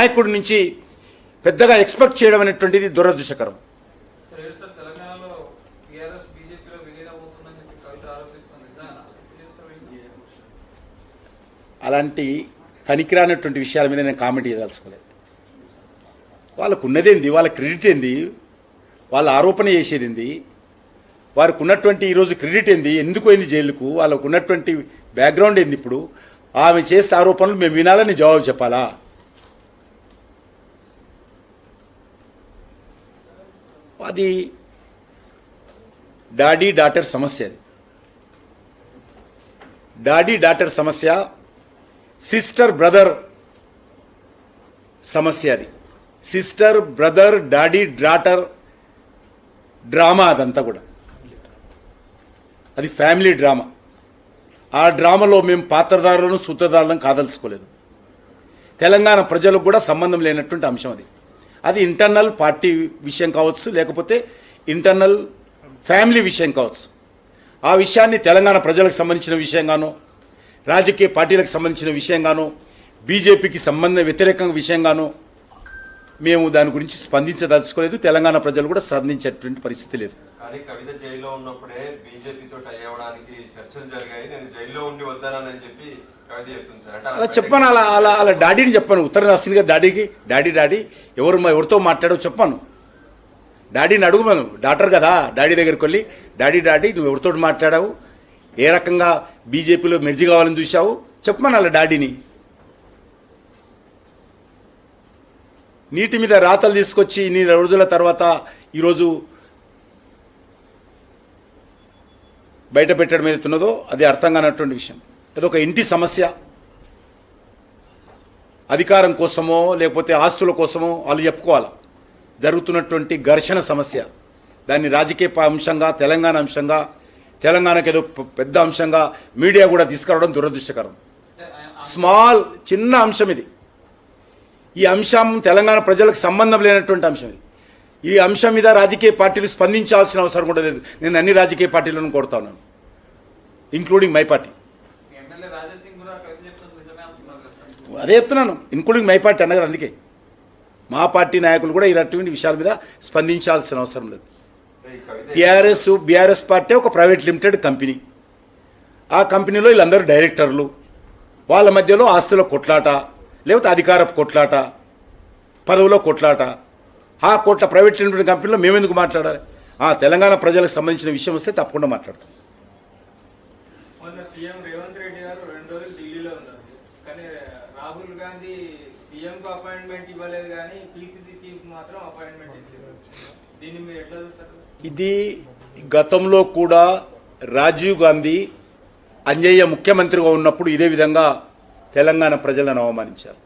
నాయకుడి నుంచి పెద్దగా ఎక్స్పెక్ట్ చేయడం అనేటువంటిది దురదృష్టకరం. అలాంటి పనికిరానటువంటి విషయాల మీద నేను కామెంట్ చేయదలుచుకోలేదు. వాళ్ళకు ఉన్నదేంది, వాళ్ళ క్రెడిట్ ఏంది, వాళ్ళ ఆరోపణ చేసేది ఏంది, వారికి ఉన్నటువంటి ఈరోజు క్రెడిట్ ఏంది, ఎందుకు అయింది జైలుకు, వాళ్ళకు ఉన్నటువంటి బ్యాక్గ్రౌండ్ ఏంది. ఇప్పుడు ఆమె చేసే ఆరోపణలు మేము వినాలని జవాబు చెప్పాలా? అది డాడీ డాటర్ సమస్య. అది డాడీ డాటర్ సమస్య, సిస్టర్ బ్రదర్ సమస్య. అది sister brother daddy daughter drama. అదంతా కూడా అది ఫ్యామిలీ డ్రామా. ఆ డ్రామాలో మేము పాత్రధారులను సూత్రధారులను కాదలుచుకోలేదు. తెలంగాణ ప్రజలకు కూడా సంబంధం లేనటువంటి అంశం అది. అది ఇంటర్నల్ పార్టీ విషయం కావచ్చు, లేకపోతే ఇంటర్నల్ ఫ్యామిలీ విషయం కావచ్చు. ఆ విషయాన్ని తెలంగాణ ప్రజలకు సంబంధించిన విషయంగానో, రాజకీయ పార్టీలకు సంబంధించిన విషయంగానో, బీజేపీకి వ్యతిరేక విషయంగానో మేము దాని గురించి స్పందించదలుచుకోలేదు. తెలంగాణ ప్రజలు కూడా స్పందించేటువంటి పరిస్థితి లేదు. కానీ కవిత జైల్లో ఉన్నప్పుడే బీజేపీతో టై అవ్వడానికి చర్చలు జరిగాయి, నేను జైల్లో ఉండి వద్దానని చెప్పి కవిత చెప్తుంది సార్. అలా చెప్పాను, అలా డాడీని చెప్పాను. ఉత్తరం రాసింది కదా డాడీకి, డాడీ ఎవరితో మాట్లాడో చెప్పాను. డాడీని అడుగుమాను, డాక్టర్ కదా, డాడీ దగ్గరికి వెళ్ళి డాడీ నువ్వు ఎవరితో మాట్లాడావు, ఏ రకంగా బీజేపీలో మెర్జి కావాలని చూసావు చెప్పమని అలా డాడీని. నీటి మీద రాతలు తీసుకొచ్చి ఇన్ని రోజుల తర్వాత ఈరోజు బయట పెట్టడం ఏదైతున్నదో అది అర్థం కానటువంటి విషయం. అదొక ఇంటి సమస్య. అధికారం కోసమో లేకపోతే ఆస్తుల కోసమో వాళ్ళు చెప్పుకోవాలి. జరుగుతున్నటువంటి ఘర్షణ సమస్య, దాన్ని రాజకీయ అంశంగా, తెలంగాణ అంశంగా, తెలంగాణకు ఏదో పెద్ద అంశంగా మీడియా కూడా తీసుకురావడం దురదృష్టకరం. చిన్న అంశం ఇది. ఈ అంశం తెలంగాణ ప్రజలకు సంబంధం లేనటువంటి అంశం ఇది. ఈ అంశం మీద రాజకీయ పార్టీలు స్పందించాల్సిన అవసరం కూడా లేదు. నేను అన్ని రాజకీయ పార్టీలను కోరుతా ఉన్నాను, ఇంక్లూడింగ్ మై పార్టీ. అదే చెప్తున్నాను, ఇంక్లూడింగ్ మై పార్టీ అన్నగారు. అందుకే మా పార్టీ నాయకులు కూడా ఇలాంటి విషయాల మీద స్పందించాల్సిన అవసరం లేదు. బీఆర్ఎస్ పార్టీ ఒక ప్రైవేట్ లిమిటెడ్ కంపెనీ. ఆ కంపెనీలో వీళ్ళందరూ డైరెక్టర్లు. వాళ్ళ మధ్యలో ఆస్తుల కొట్లాట, లేకపోతే అధికారపు కొట్లాట, పదవులో కొట్లాట. ఆ ప్రైవేట్ లిమిటెడ్ కంపెనీలో మేమెందుకు మాట్లాడాలి? తెలంగాణ ప్రజలకు సంబంధించిన విషయం వస్తే తప్పకుండా మాట్లాడతాం. సీఎం రేవంత్ రెడ్డి గారు 2 రోజులు ఢిల్లీలో ఉన్నారు, కానీ రాహుల్ గాంధీ సీఎం కు అపాయింట్మెంట్ ఇవ్వలేదు, కానీ పీసీసీ చీఫ్ మాత్రం అపాయింట్మెంట్ ఇచ్చారు. దీన్ని మీరు ఎట్లా చూస్తారు? ఇది గతంలో కూడా రాజీవ్ గాంధీ అంజయ్య ముఖ్యమంత్రిగా ఉన్నప్పుడు ఇదే విధంగా తెలంగాణ ప్రజలను అవమానించారు.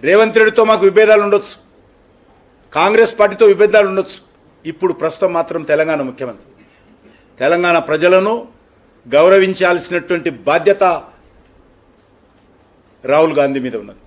రేవంత్ రెడ్డితో మాకు విభేదాలు ఉండొచ్చు, కాంగ్రెస్ పార్టీతో విభేదాలు ఉండొచ్చు. ఇప్పుడు ప్రస్తుతం మాత్రం తెలంగాణ ముఖ్యమంత్రి. తెలంగాణ ప్రజలను గౌరవించాల్సినటువంటి బాధ్యత రాహుల్ గాంధీ మీద ఉన్నది.